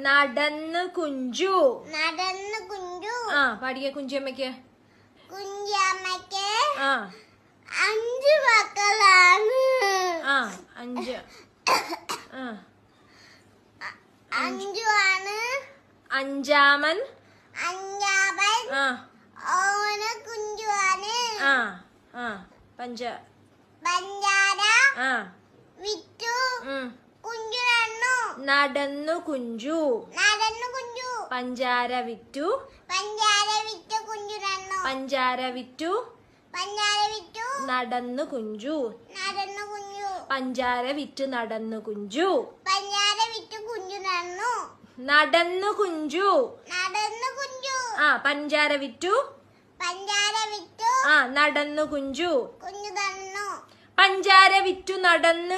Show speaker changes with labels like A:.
A: നടന്ന് കുഞ്ചു.
B: നടന്ന് കുഞ്ചു.
A: ആ പാടിയ കുഞ്ചിയമ്മയ്ക്ക്.
B: കുഞ്ചിയമ്മയ്ക്ക്
A: 5
B: മക്കളാണ്.
A: 5.
B: 5 ആണ്.
A: അഞ്ചാമൻ.
B: ഓന് കുഞ്ചുവാണ്.
A: പഞ്ചാര
B: വിറ്റു കുഞ്ചു നടന്നു
A: കുഞ്ചു. പഞ്ചാര വിറ്റു
B: കുഞ്ചു
A: പഞ്ചാര വിറ്റു നടന്നു കുഞ്ചു. പഞ്ചാര വിറ്റു നടന്നു കുഞ്ചു. നടന്നു കുഞ്ചു. പഞ്ചാര വിറ്റു നടന്നു കുഞ്ചു. പഞ്ചാര വിറ്റു നടന്നു